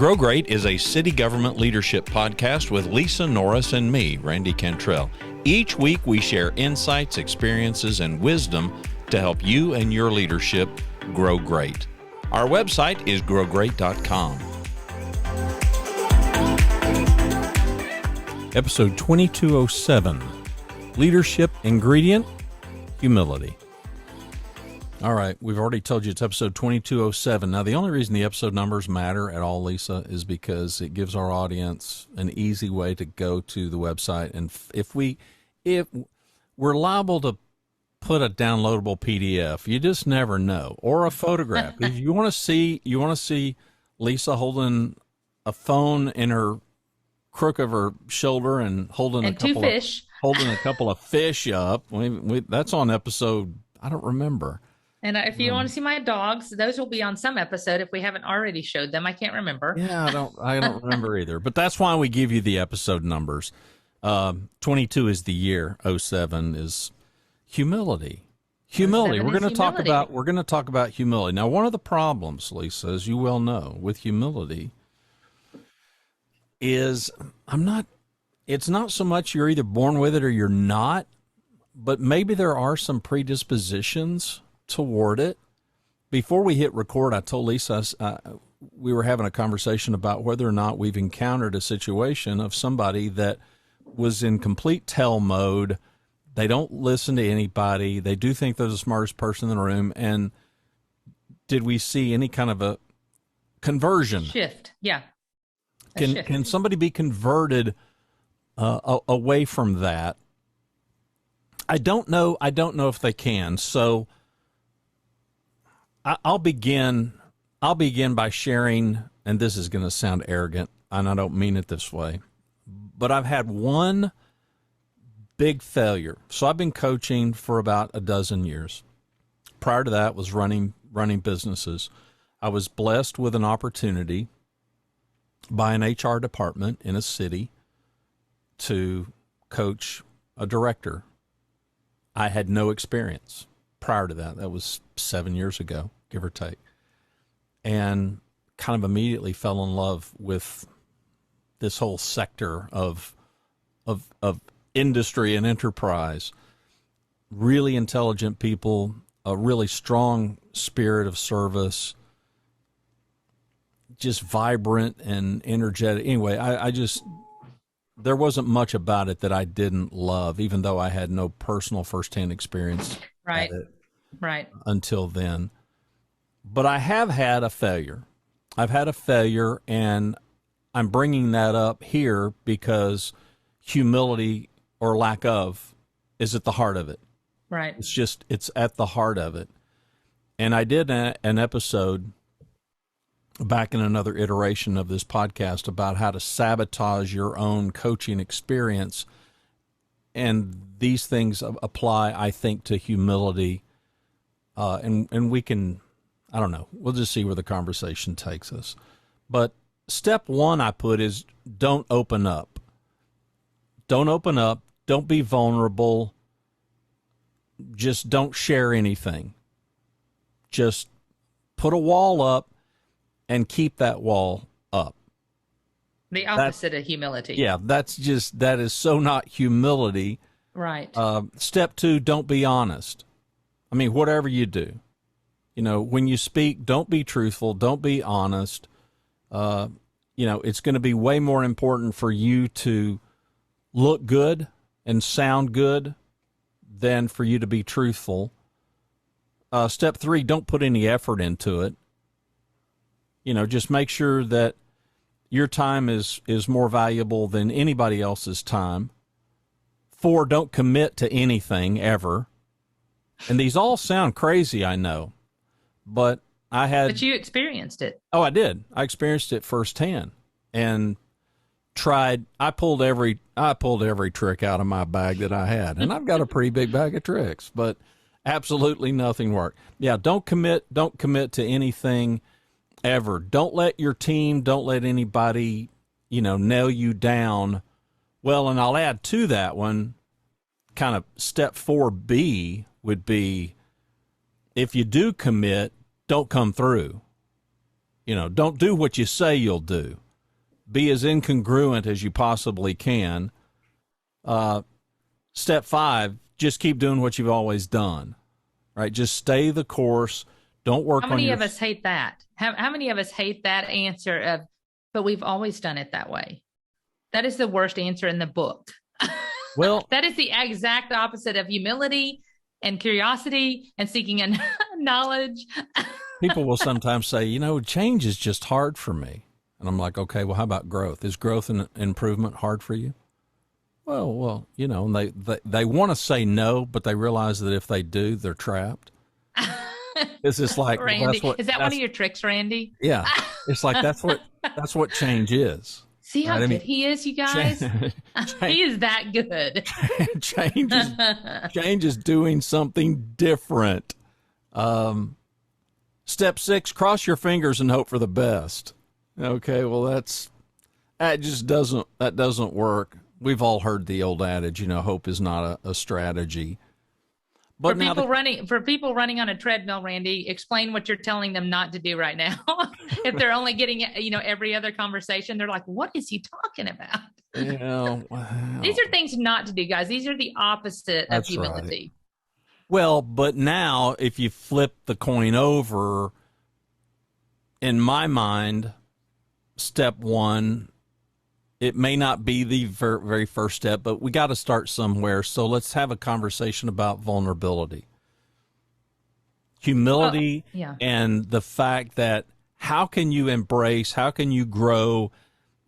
Grow Great is a city government leadership podcast with Lisa Norris and me, Randy Cantrell. Each week we share insights, experiences, and wisdom to help you and your leadership grow great. Our website is growgreat.com. Episode 2207, Leadership Ingredient, Humility. All right, we've already told you it's episode 2207. Now, the only reason the episode numbers matter at all, Lisa, is because it gives our audience an easy way to go to the website. And if we're liable to put a downloadable PDF, you just never know, or a photograph. If you want to see Lisa holding a phone in her crook of her shoulder and holding a couple of fish up. That's on episode, I don't remember. And if you want to see my dogs, those will be on some episode if we haven't already showed them. I can't remember. Yeah, I don't remember either. But that's why we give you the episode numbers. 22 is the year. 07 is humility. Humility. We're going to talk about humility. Now, one of the problems, Lisa, as you well know, with humility is it's not so much you're either born with it or you're not, but maybe there are some predispositions toward it. Before we hit record, I told Lisa we were having a conversation about whether or not we've encountered a situation of somebody that was in complete tell mode. They don't listen to anybody. They do think they're the smartest person in the room. And did we see any kind of a conversion? Shift, yeah. Can somebody be converted away from that? I don't know if they can. So I'll begin by sharing, and this is going to sound arrogant, and I don't mean it this way, but I've had one big failure. So I've been coaching for about a dozen years. Prior to that was running businesses. I was blessed with an opportunity by an HR department in a city to coach a director. I had no experience prior to that. That was 7 years ago, give or take. And kind of immediately fell in love with this whole sector of industry and enterprise. Really intelligent people, a really strong spirit of service, just vibrant and energetic. Anyway, I just, there wasn't much about it that I didn't love, even though I had no personal firsthand experience right until then. But I have had a failure. I've had a failure, and I'm bringing that up here because humility or lack of is at the heart of it. Right. It's at the heart of it. And I did an episode back in another iteration of this podcast about how to sabotage your own coaching experience. And these things apply, I think, to humility. And we can, I don't know, we'll just see where the conversation takes us. But step one I put is don't open up. Don't open up. Don't be vulnerable. Just don't share anything. Just put a wall up and keep that wall up. The opposite of humility. Yeah, that is so not humility. Right. Step two, don't be honest. I mean, whatever you do, when you speak, don't be truthful, don't be honest. It's going to be way more important for you to look good and sound good than for you to be truthful. Step three, don't put any effort into it. Just make sure that your time is more valuable than anybody else's time. 4, don't commit to anything ever. And these all sound crazy, I know, but But you experienced it. Oh, I did. I experienced it firsthand and tried. I pulled every trick out of my bag that I had, and I've got a pretty big bag of tricks, but absolutely nothing worked. Yeah, don't commit to anything ever. Don't let your team, don't let anybody, nail you down. Well, and I'll add to that one, kind of step 4B would be, if you do commit, don't come through. Don't do what you say you'll do. Be as incongruent as you possibly can. Step 5, just keep doing what you've always done, right? Just stay the course. Don't work on How many of us hate that? How many of us hate that answer of, but we've always done it that way? That is the worst answer in the book. Well, that is the exact opposite of humility and curiosity and seeking knowledge. people will sometimes say, change is just hard for me. And I'm like, okay, well, how about growth? Is growth and improvement hard for you? Well, and they want to say no, but they realize that if they do, they're trapped. It's just like, Randy, is that one of your tricks, Randy? Yeah. It's like, that's what change is. See how good he is, you guys? He is that good. Change is doing something different. Step 6, cross your fingers and hope for the best. Okay, well, that doesn't work. We've all heard the old adage, hope is not a strategy. But for people running on a treadmill, Randy, explain what you're telling them not to do right now. If they're only getting, every other conversation, they're like, what is he talking about? These are things not to do, guys. These are the opposite of humility. Right. Well, but now if you flip the coin over, in my mind, step 1, it may not be the very first step, but we got to start somewhere. So let's have a conversation about vulnerability, humility, and the fact that how can you grow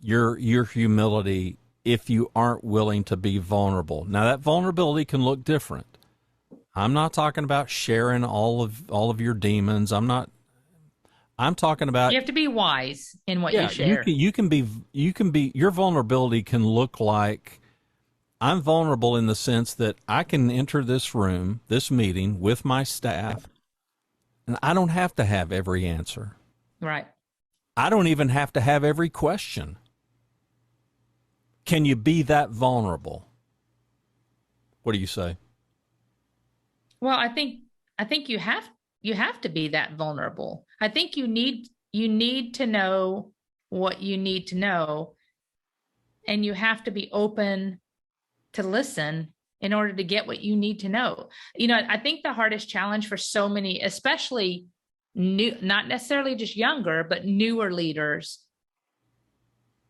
your humility if you aren't willing to be vulnerable? Now, that vulnerability can look different. I'm not talking about sharing all of your demons. I'm talking about, you have to be wise in what you share. You can be, your vulnerability can look like, I'm vulnerable in the sense that I can enter this room, this meeting with my staff, and I don't have to have every answer. Right. I don't even have to have every question. Can you be that vulnerable? What do you say? Well, I think you have to be that vulnerable. I think you need to know what you need to know, and you have to be open to listen in order to get what you need to know. I think the hardest challenge for so many, especially new, not necessarily just younger, but newer leaders,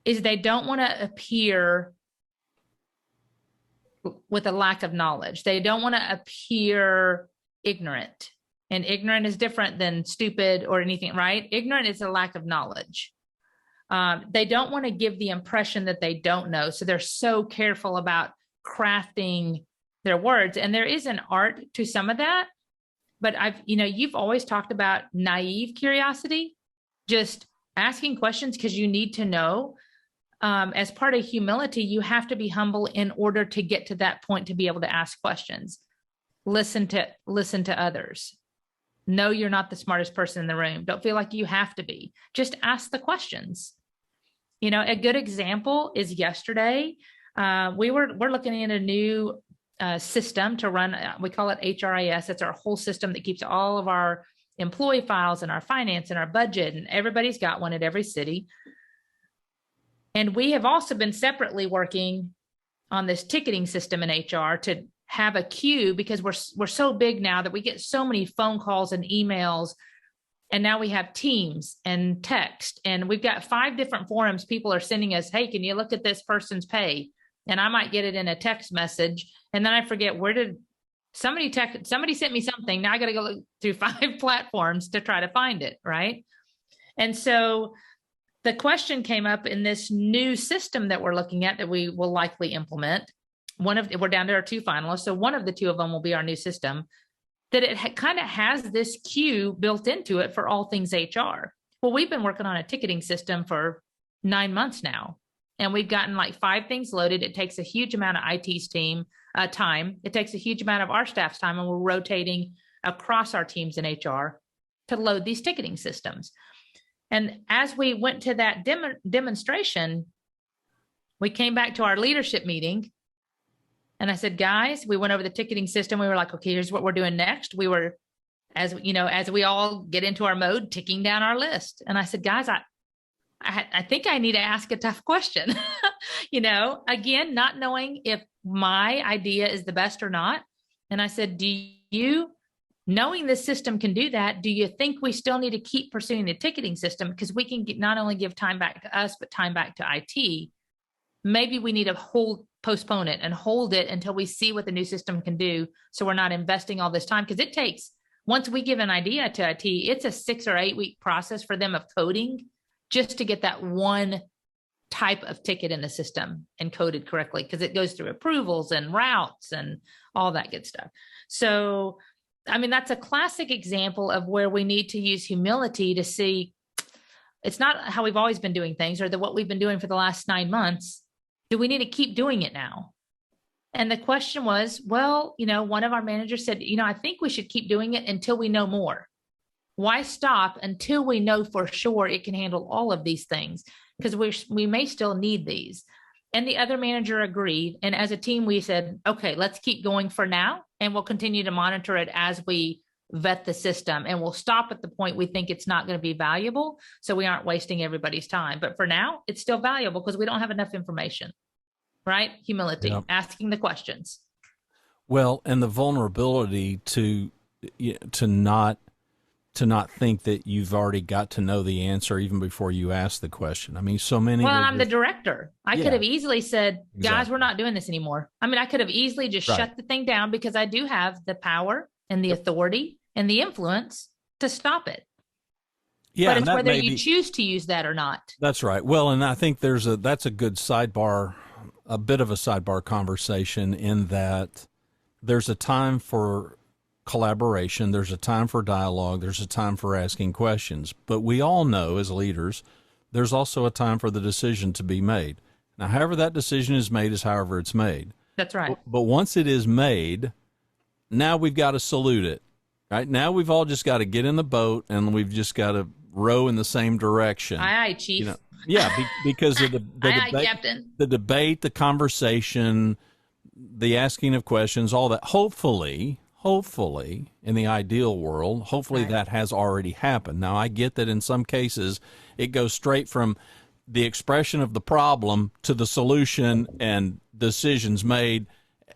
is they don't want to appear with a lack of knowledge. They don't want to appear ignorant. And ignorant is different than stupid or anything, right? Ignorant is a lack of knowledge. They don't want to give the impression that they don't know. So they're so careful about crafting their words. And there is an art to some of that. But you've always talked about naive curiosity, just asking questions because you need to know. As part of humility, you have to be humble in order to get to that point to be able to ask questions. Listen to others. No, you're not the smartest person in the room. Don't feel like you have to be. Just ask the questions. A good example is yesterday. We're looking at a new system to run. We call it HRIS. It's our whole system that keeps all of our employee files and our finance and our budget. And everybody's got one at every city. And we have also been separately working on this ticketing system in HR to have a queue, because we're so big now that we get so many phone calls and emails, and now we have Teams and text, and we've got 5 different forums people are sending us, hey, can you look at this person's pay? And I might get it in a text message, and then I forget, where did somebody sent me something. Now I got to go look through 5 platforms to try to find it, right? And so the question came up in this new system that we're looking at that we will likely implement. We're down to our 2 finalists. So one of the 2 of them will be our new system, that it kind of has this queue built into it for all things HR. Well, we've been working on a ticketing system for 9 months now, and we've gotten like 5 things loaded. It takes a huge amount of IT's team time. It takes a huge amount of our staff's time, and we're rotating across our teams in HR to load these ticketing systems. And as we went to that demonstration, we came back to our leadership meeting, and I said, guys, we went over the ticketing system. We were like, okay, here's what we're doing next. We were as you know, as we all get into our mode, ticking down our list. And I said, guys, I think I need to ask a tough question. Again, not knowing if my idea is the best or not. And I said, knowing the system can do that, do you think we still need to keep pursuing the ticketing system? Because we can not only give time back to us, but time back to IT. Maybe we need to postpone it and hold it until we see what the new system can do. So we're not investing all this time, because it takes, once we give an idea to IT, it's a 6 or 8 week process for them of coding just to get that one type of ticket in the system and coded correctly, because it goes through approvals and routes and all that good stuff. So, I mean, that's a classic example of where we need to use humility to see it's not how we've always been doing things, or what we've been doing for the last 9 months. Do we need to keep doing it now? And the question was, well, one of our managers said, I think we should keep doing it until we know more. Why stop until we know for sure it can handle all of these things? Because we may still need these. And the other manager agreed. And as a team, we said, okay, let's keep going for now. And we'll continue to monitor it as we vet the system. And we'll stop at the point we think it's not going to be valuable, so we aren't wasting everybody's time. But for now, it's still valuable because we don't have enough information, right? Humility, yep. Asking the questions. Well, and the vulnerability to not think that you've already got to know the answer even before you ask the question. I mean, so many. Well, I'm the director. I could have easily said, guys, we're not doing this anymore. I mean, I could have easily just shut the thing down, because I do have the power and the authority and the influence to stop it. Yeah, but it's whether you choose to use that or not. That's right. Well, and I think that's a good sidebar, a bit of a sidebar conversation, in that there's a time for collaboration, there's a time for dialogue, there's a time for asking questions. But we all know as leaders, there's also a time for the decision to be made. Now, however that decision is made is however it's made. That's right. But once it is made, now we've got to salute it, right? Now we've all just got to get in the boat, and we've just got to row in the same direction. Aye, aye, Chief. Because of the debate, the conversation, the asking of questions, all that. Hopefully, in the ideal world, that has already happened. Now, I get that in some cases it goes straight from the expression of the problem to the solution and decisions made,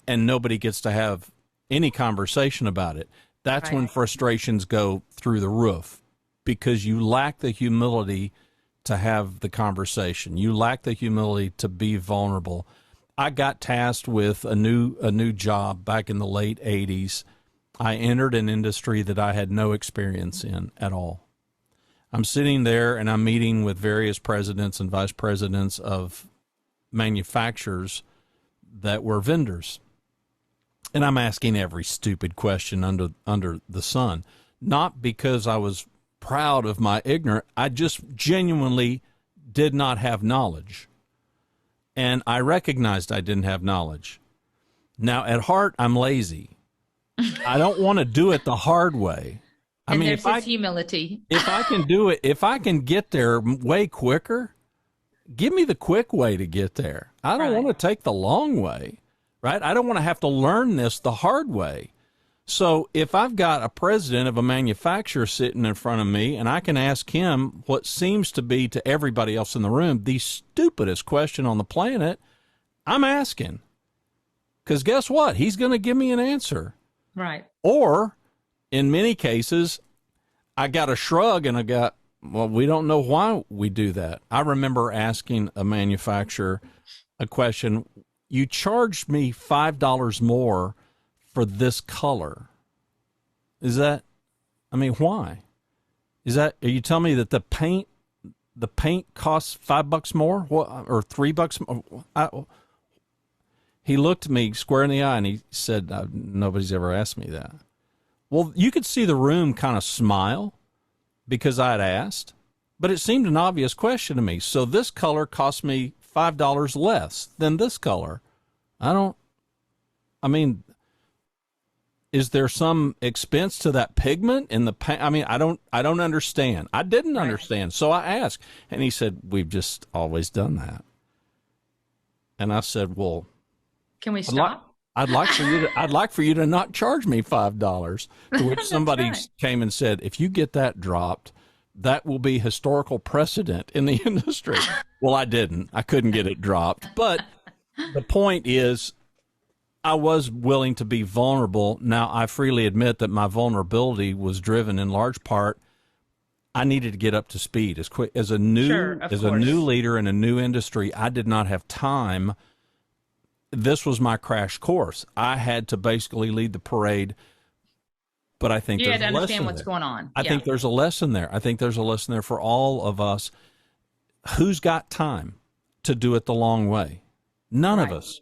and nobody gets to have any conversation about it. That's when frustrations go through the roof, because you lack the humility to have the conversation. You lack the humility to be vulnerable. I got tasked with a new job back in the late 80s. I entered an industry that I had no experience in at all. I'm sitting there and I'm meeting with various presidents and vice presidents of manufacturers that were vendors. And I'm asking every stupid question under the sun, not because I was proud of my ignorance. I just genuinely did not have knowledge. And I recognized I didn't have knowledge. Now, at heart, I'm lazy. I don't want to do it the hard way. There's humility. If I can do it, if I can get there way quicker, give me the quick way to get there. I don't want to take the long way, right? I don't want to have to learn this the hard way. So if I've got a president of a manufacturer sitting in front of me, and I can ask him what seems to be to everybody else in the room the stupidest question on the planet, I'm asking. Because guess what? He's going to give me an answer. Right. Or in many cases, I got a shrug and we don't know why we do that. I remember asking a manufacturer a question. You charged me $5 more for this color. Why? Are you telling me that the paint costs $5 more or $3 more? He looked at me square in the eye and he said, nobody's ever asked me that. Well, you could see the room kind of smile because I had asked, but it seemed an obvious question to me. So this color cost me $5 less than this color. Is there some expense to that pigment in the paint? I don't understand. I didn't understand. So I asked, and he said, we've just always done that. And I said, well, can we stop? I'd like for you to not charge me $5. To which somebody right. came and said, if you get that dropped, that will be historical precedent in the industry. Well, I didn't. I couldn't get it dropped. But the point is, I was willing to be vulnerable. Now, I freely admit that my vulnerability was driven in large part. I needed to get up to speed as quick as a new leader in a new industry. I did not have time. This was my crash course. I had to basically lead the parade. But I think you there's had to a understand lesson what's there. going on. I think there's a lesson there. I think there's a lesson there for all of us. Who's got time to do it the long way? None of us.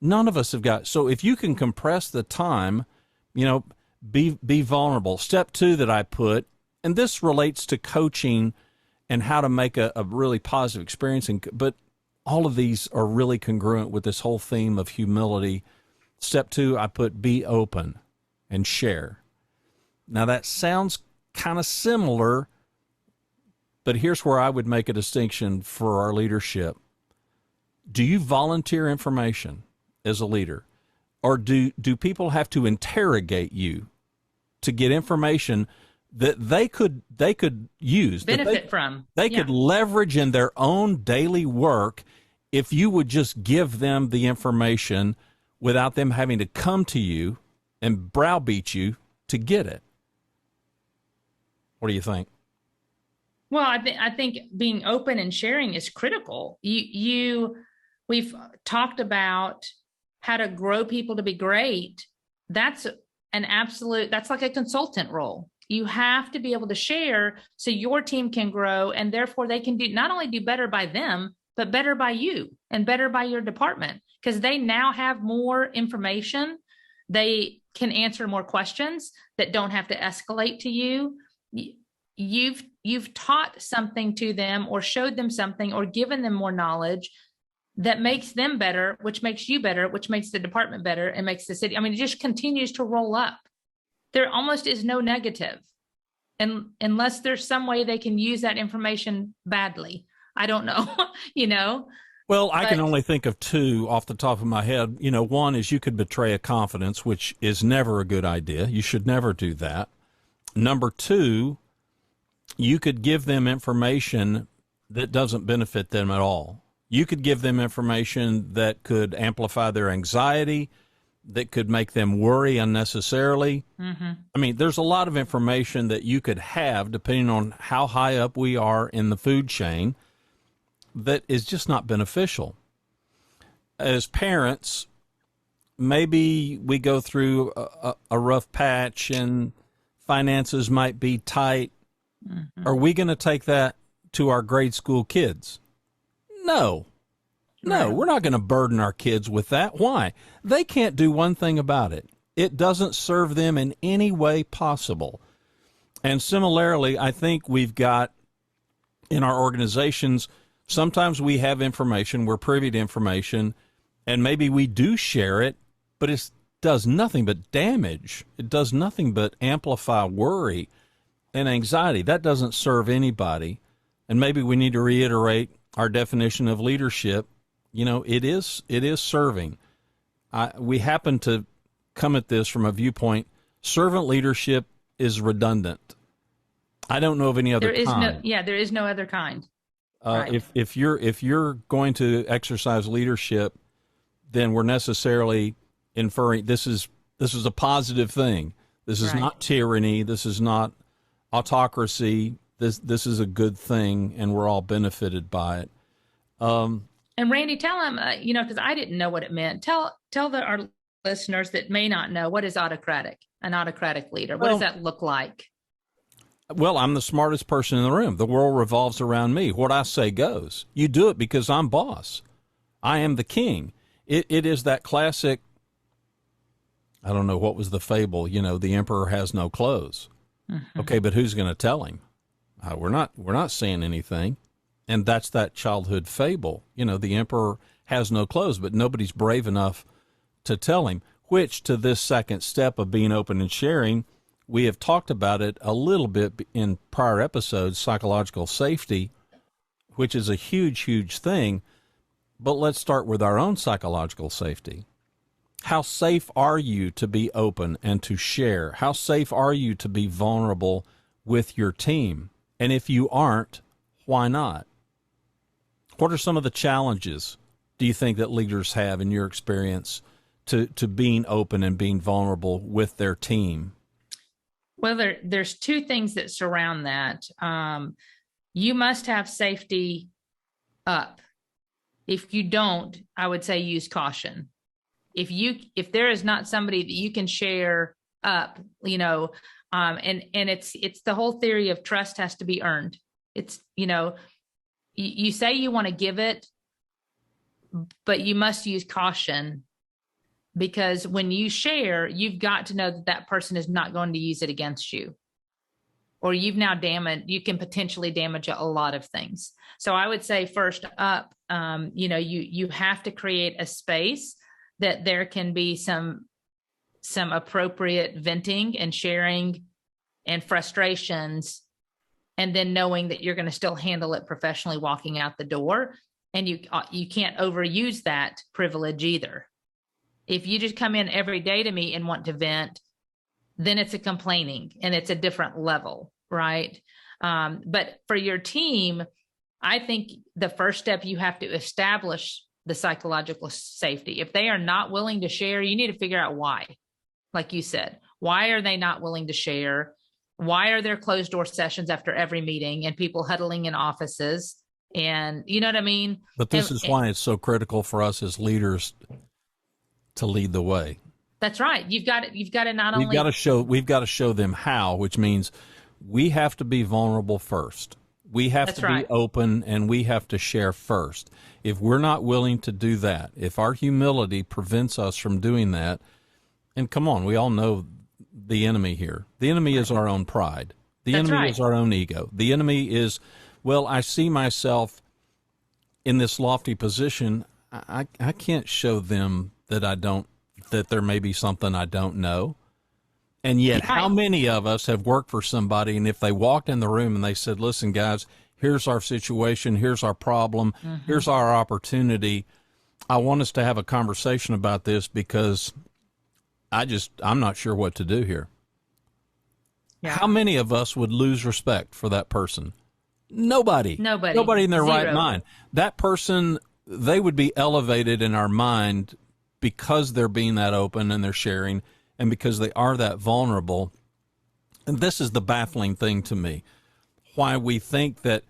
None of us have got. So if you can compress the time, be vulnerable. Step 2 that I put, and this relates to coaching and how to make a really positive experience. But all of these are really congruent with this whole theme of humility. Step 2, I put be open and share. Now that sounds kind of similar, but here's where I would make a distinction for our leadership. Do you volunteer information as a leader, or do people have to interrogate you to get information that they could use, benefit from? They could leverage in their own daily work if you would just give them the information without them having to come to you and browbeat you to get it. What do you think? Well, I think being open and sharing is critical. We've talked about how to grow people to be great. That's like a consultant role. You have to be able to share so your team can grow, and therefore they can not only do better by them, but better by you and better by your department, because they now have more information. They can answer more questions that don't have to escalate to you. You've taught something to them, or showed them something, or given them more knowledge that makes them better, which makes you better, which makes the department better, and makes the city. I mean, it just continues to roll up. There almost is no negative, and unless there's some way they can use that information badly. I don't know, Well, I can only think of 2 off the top of my head. One is you could betray a confidence, which is never a good idea. You should never do that. Number 2, you could give them information that doesn't benefit them at all. You could give them information that could amplify their anxiety, that could make them worry unnecessarily. Mm-hmm. I mean, there's a lot of information that you could have, depending on how high up we are in the food chain, that is just not beneficial. As parents, maybe we go through a rough patch and finances might be tight. Mm-hmm. Are we going to take that to our grade school kids? No, we're not going to burden our kids with that. Why? They can't do one thing about it. It doesn't serve them in any way possible. And similarly, I think we've got in our organizations, sometimes we have information, we're privy to information, and maybe we do share it, but it does nothing but damage. It does nothing but amplify worry and anxiety. That doesn't serve anybody. And maybe we need to reiterate our definition of leadership. It is serving. We happen to come at this from a viewpoint. Servant leadership is redundant. I don't know of any other kind. There is no other kind. Right. If you're going to exercise leadership, then we're necessarily inferring this is a positive thing. This is not tyranny. This is not autocracy. This is a good thing, and we're all benefited by it. And Randy, tell them, because I didn't know what it meant. Tell our listeners that may not know, what is autocratic? An autocratic leader. What does that look like? Well, I'm the smartest person in the room. The world revolves around me. What I say goes. You do it because I'm boss. I am the king. It is that classic, I don't know, what was the fable? The emperor has no clothes. Mm-hmm. Okay, but who's going to tell him? We're not saying anything. And that's that childhood fable. The emperor has no clothes, but nobody's brave enough to tell him, which to this second step of being open and sharing, we have talked about it a little bit in prior episodes, psychological safety, which is a huge, huge thing. But let's start with our own psychological safety. How safe are you to be open and to share? How safe are you to be vulnerable with your team? And if you aren't, why not? What are some of the challenges do you think that leaders have in your experience to being open and being vulnerable with their team? Well, there's two things that surround that. You must have safety up. If you don't, I would say use caution. If there is not somebody that you can share up, and it's the whole theory of trust has to be earned. It's, you say you want to give it, but you must use caution, because when you share, you've got to know that that person is not going to use it against you, or you can potentially damage a lot of things. So I would say first up, you have to create a space that there can be some appropriate venting and sharing and frustrations, and then knowing that you're going to still handle it professionally walking out the door. And you can't overuse that privilege either. If you just come in every day to me and want to vent, then it's a complaining and it's a different level, right? But for your team, I think the first step, you have to establish the psychological safety. If they are not willing to share, you need to figure out why. Like you said, why are they not willing to share? Why are there closed door sessions after every meeting and people huddling in offices? And you know what I mean? But this is why it's so critical for us as leaders to lead the way. That's right. You've got to not only we've got to show them how, which means we have to be vulnerable first. We have to be open, and we have to share first. If we're not willing to do that, if our humility prevents us from doing that, and come on, we all know the enemy here. The enemy is our own pride. The enemy is our own ego. The enemy is, well, I see myself in this lofty position. I can't show them that there may be something I don't know. And yet, how many of us have worked for somebody, and if they walked in the room and they said, listen, guys, here's our situation, here's our problem, here's our opportunity, I want us to have a conversation about this because I'm not sure what to do here. Yeah. How many of us would lose respect for that person? Nobody in their right mind. That person, they would be elevated in our mind because they're being that open and they're sharing, and because they are that vulnerable. And this is the baffling thing to me, why we think that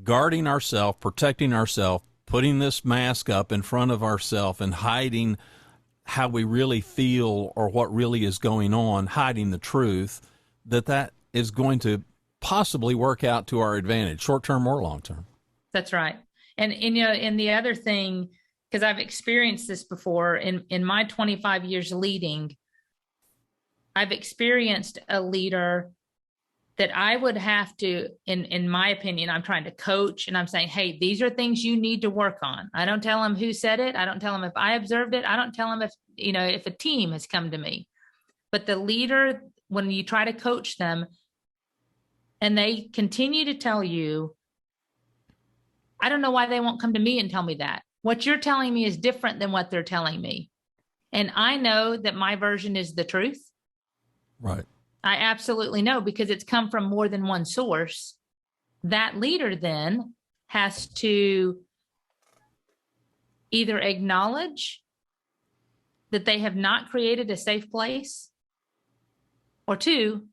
guarding ourselves, protecting ourselves, putting this mask up in front of ourselves and hiding how we really feel or what really is going on, hiding the truth, that is going to possibly work out to our advantage, short-term or long-term. That's right. And the other thing, because I've experienced this before in my 25 years leading, I've experienced a leader that I would have to, in my opinion, I'm trying to coach and I'm saying, hey, these are things you need to work on. I don't tell them who said it. I don't tell them if I observed it. I don't tell them if a team has come to me. But the leader, when you try to coach them and they continue to tell you, I don't know why they won't come to me and tell me that. What you're telling me is different than what they're telling me. And I know that my version is the truth. Right. I absolutely know, because it's come from more than one source. That leader then has to either acknowledge that they have not created a safe place, or two,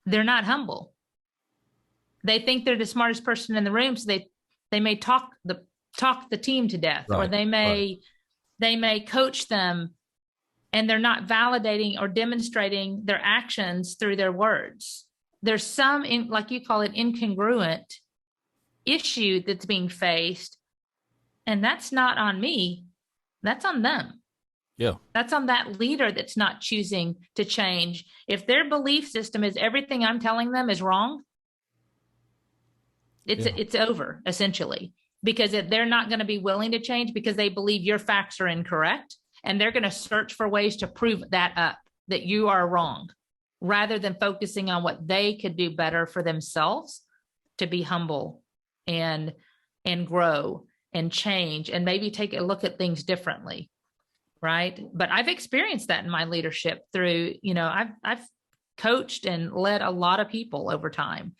they're not humble. They think they're the smartest person in the room, so they may talk the team to death, or they may coach them, and they're not validating or demonstrating their actions through their words. There's some, like you call it, incongruent issue that's being faced, and that's not on me. That's on them. Yeah. That's on that leader that's not choosing to change. If their belief system is everything I'm telling them is wrong, it's over, essentially, because if they're not going to be willing to change because they believe your facts are incorrect, and they're going to search for ways to prove that up, that you are wrong, rather than focusing on what they could do better for themselves to be humble and grow and change and maybe take a look at things differently. right? But I've experienced that in my leadership through, I've coached and led a lot of people over time.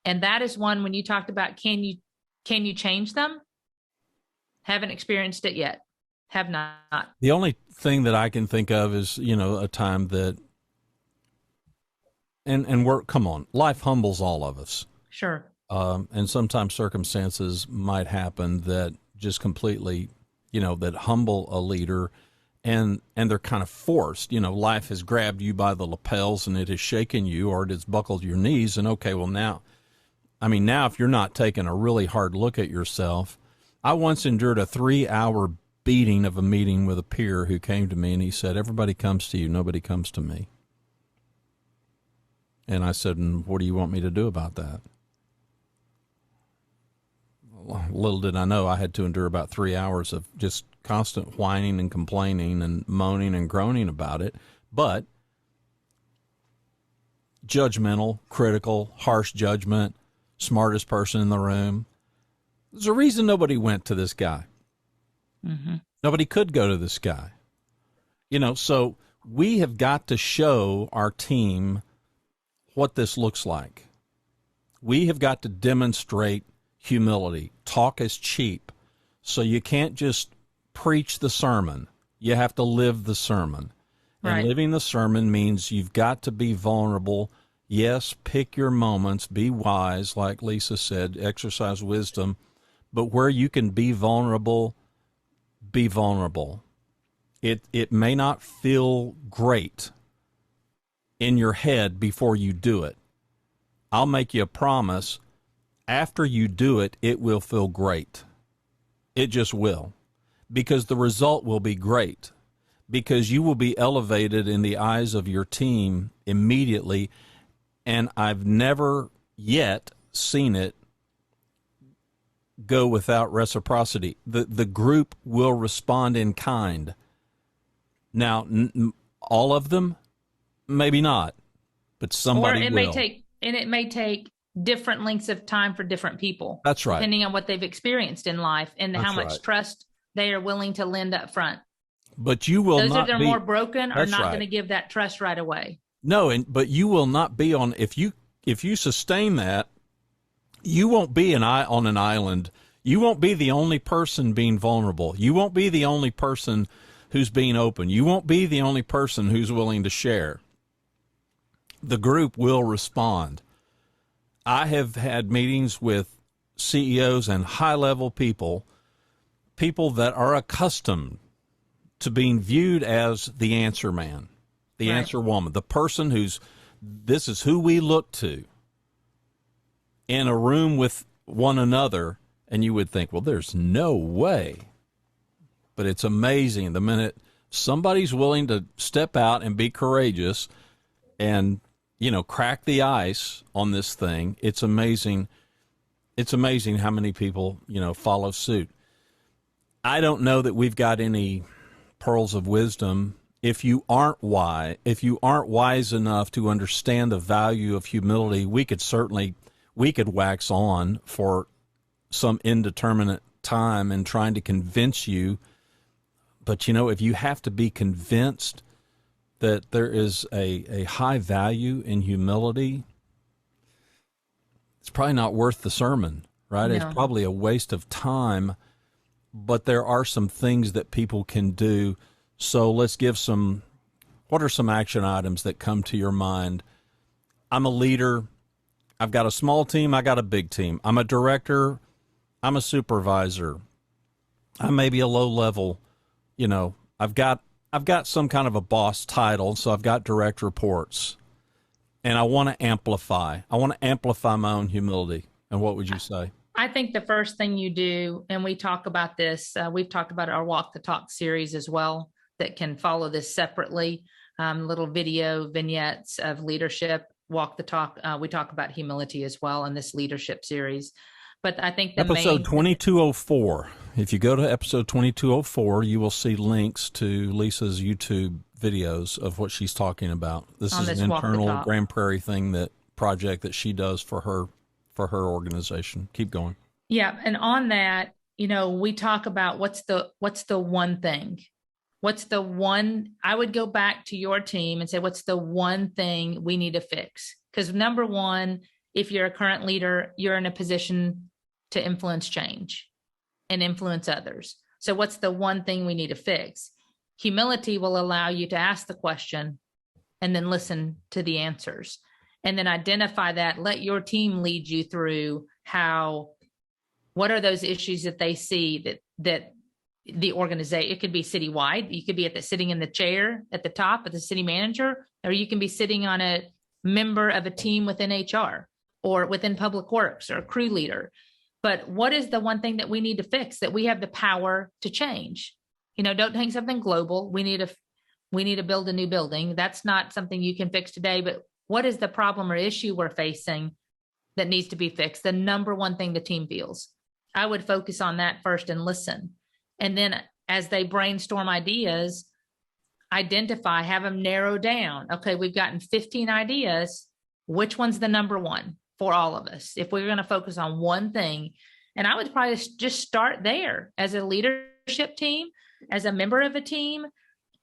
And that is one, when you talked about, can you change them? Haven't experienced it yet. Have not. The only thing that I can think of is, a time that, and come on, life humbles all of us. Sure. And sometimes circumstances might happen that just completely, that humble a leader, and they're kind of forced. Life has grabbed you by the lapels and it has shaken you, or it has buckled your knees. And okay, well now if you're not taking a really hard look at yourself, I once endured a 3-hour beating of a meeting with a peer who came to me and he said, "Everybody comes to you, nobody comes to me." And I said, "And what do you want me to do about that?" Little did I know I had to endure about 3 hours of just constant whining and complaining and moaning and groaning about it. But judgmental, critical, harsh judgment, smartest person in the room. There's a reason nobody went to this guy. Mm-hmm. Nobody could go to this guy. So we have got to show our team what this looks like. We have got to demonstrate humility. Talk is cheap. So you can't just preach the sermon. You have to live the sermon. Right. And living the sermon means you've got to be vulnerable. Yes, pick your moments, be wise, like Lisa said, exercise wisdom. But where you can be vulnerable, be vulnerable. It may not feel great in your head before you do it. I'll make you a promise. After you do it, it will feel great. It just will. Because the result will be great. Because you will be elevated in the eyes of your team immediately. And I've never yet seen it go without reciprocity. The group will respond in kind. Now, all of them, maybe not, but somebody will. It may take different lengths of time for different people. That's right. Depending on what they've experienced in life and That's how much right. trust they are willing to lend up front. But you will Those not that are be more broken are That's not right. going to give that trust right away. No, but you will not be on, if you sustain that, you won't be on an island. You won't be the only person being vulnerable. You won't be the only person who's being open. You won't be the only person who's willing to share. The group will respond. I have had meetings with CEOs and high-level people that are accustomed to being viewed as the answer man, the answer woman, the person this is who we look to in a room with one another, and you would think, well, there's no way. But it's amazing the minute somebody's willing to step out and be courageous and, crack the ice on this thing. It's amazing. It's amazing how many people, follow suit. I don't know that we've got any pearls of wisdom. If you aren't wise enough to understand the value of humility, we could wax on for some indeterminate time and trying to convince you. But, if you have to be convinced that there is a high value in humility, it's probably not worth the sermon, right? No. It's probably a waste of time, but there are some things that people can do. So let's give what are some action items that come to your mind? I'm a leader. I've got a small team. I got a big team. I'm a director. I'm a supervisor. I may be a low level. I've got some kind of a boss title, so I've got direct reports, and I want to amplify. I want to amplify my own humility. And what would you say? I think the first thing you do, and we talk about this, we've talked about our Walk the Talk series as well, that can follow this separately, little video vignettes of leadership, Walk the Talk. We talk about humility as well in this leadership series. But I think episode 2204. If you go to episode 2204, you will see links to Lisa's YouTube videos of what she's talking about. This is an internal Grand Prairie project that she does for her organization. Keep going. Yeah, and on that, we talk about what's the one thing. What's the one, I would go back to your team and say, what's the one thing we need to fix? Because number one, if you're a current leader, you're in a position to influence change and influence others. So what's the one thing we need to fix? Humility will allow you to ask the question and then listen to the answers, and then identify that, let your team lead you through what are those issues that they see that the organization, it could be citywide. You could be sitting in the chair at the top of the city manager, or you can be sitting on a member of a team within HR or within public works or a crew leader. But what is the one thing that we need to fix that we have the power to change? Don't think something global. We need to build a new building. That's not something you can fix today, but what is the problem or issue we're facing that needs to be fixed? The number one thing the team feels. I would focus on that first and listen. And then as they brainstorm ideas, identify, have them narrow down. Okay, we've gotten 15 ideas. Which one's the number one for all of us? If we're going to focus on one thing, and I would probably just start there as a leadership team, as a member of a team,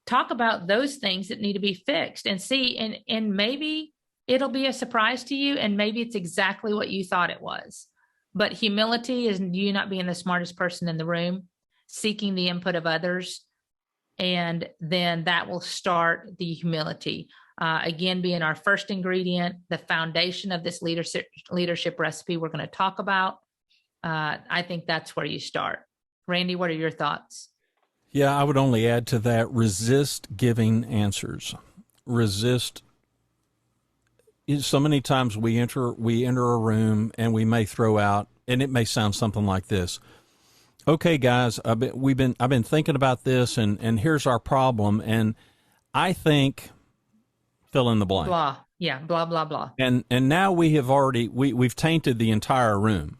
talk about those things that need to be fixed and see, and maybe it'll be a surprise to you, and maybe it's exactly what you thought it was. But humility is you not being the smartest person in the room, seeking the input of others, and then that will start the humility. Again, being our first ingredient, the foundation of this leadership recipe we're going to talk about. I think that's where you start. Randy, what are your thoughts? Yeah, I would only add to that, resist giving answers. Resist. So many times we enter a room and we may throw out, and it may sound something like this. Okay, guys, I've been thinking about this, and here's our problem, and I think fill in the blank. Blah, yeah, blah blah blah. And now we've tainted the entire room.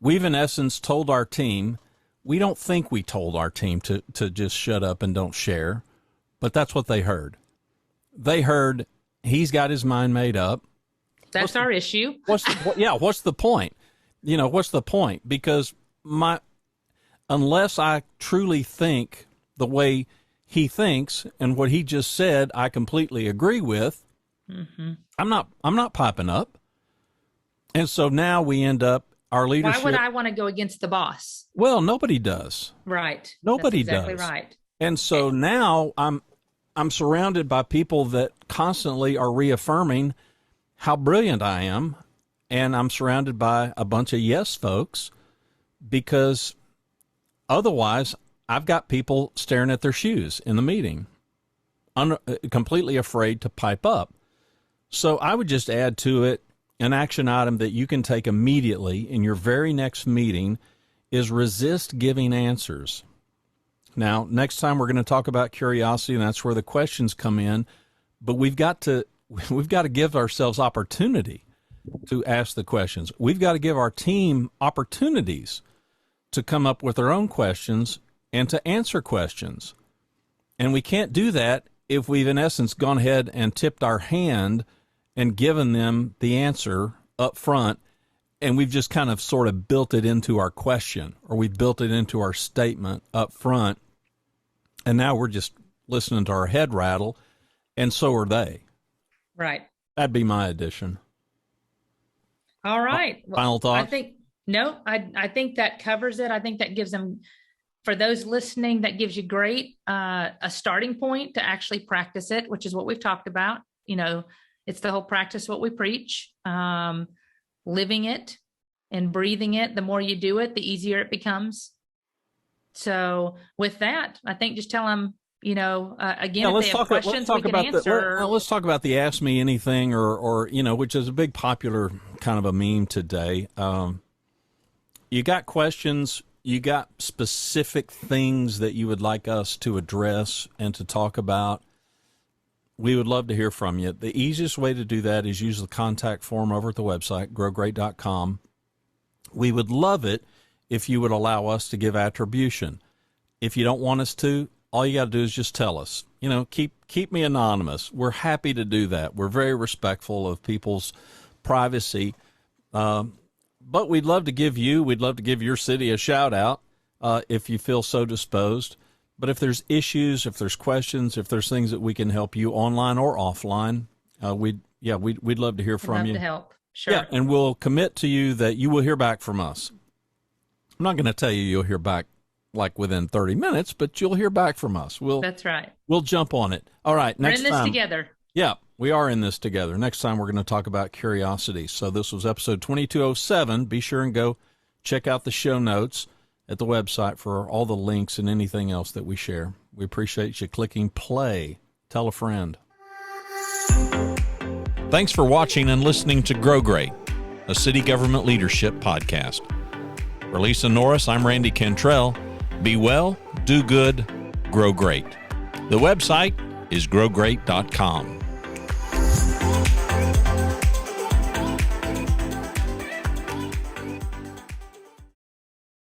We've in essence told our team, we don't think we told our team to just shut up and don't share, but that's what they heard. They heard he's got his mind made up. That's our issue. What's the point? What's the point? Because unless I truly think the way he thinks and what he just said, I completely agree with. Mm-hmm. I'm not piping up. And so now we end up, our leadership. Why would I want to go against the boss? Well, nobody does. Right. Nobody That's exactly does. Right. And so now I'm surrounded by people that constantly are reaffirming how brilliant I am. And I'm surrounded by a bunch of yes folks, because otherwise I've got people staring at their shoes in the meeting, completely afraid to pipe up. So I would just add to it, an action item that you can take immediately in your very next meeting is resist giving answers. Now, next time we're going to talk about curiosity, and that's where the questions come in, but we've got to give ourselves opportunity to ask the questions. We've got to give our team opportunities to come up with their own questions and to answer questions. And we can't do that if we've in essence gone ahead and tipped our hand and given them the answer up front, and we've just kind of sort of built it into our question, or we built it into our statement up front, and now we're just listening to our head rattle, and so are they. Right. That'd be my addition. All right. Final thoughts? I think that covers it. I think that gives them, for those listening, that gives you great a starting point to actually practice it, which is what we've talked about. It's the whole practice what we preach, living it and breathing it. The more you do it, the easier it becomes. So with that, I think just tell them, again, if they have questions, we can answer. Let's talk about the Ask Me Anything, or which is a big popular kind of a meme today. You got questions, you got specific things that you would like us to address and to talk about. We would love to hear from you. The easiest way to do that is use the contact form over at the website, growgreat.com. We would love it if you would allow us to give attribution. If you don't want us to, all you got to do is just tell us. Keep me anonymous. We're happy to do that. We're very respectful of people's privacy. But we'd love to give your city a shout out if you feel so disposed. But if there's issues, if there's questions, if there's things that we can help you online or offline, we'd love to hear from Love you. to help. Sure. Yeah, and we'll commit to you that you will hear back from us. I'm not going to tell you you'll hear back like within 30 minutes, but you'll hear back from us. That's right. We'll jump on it. All right, next time. We're in this together. Yeah, we are in this together. Next time we're going to talk about curiosity. So this was episode 2207. Be sure and go check out the show notes at the website for all the links and anything else that we share. We appreciate you clicking play. Tell a friend. Thanks for watching and listening to Grow Great, a city government leadership podcast. For Lisa Norris, I'm Randy Cantrell. Be well, do good, grow great. The website is growgreat.com.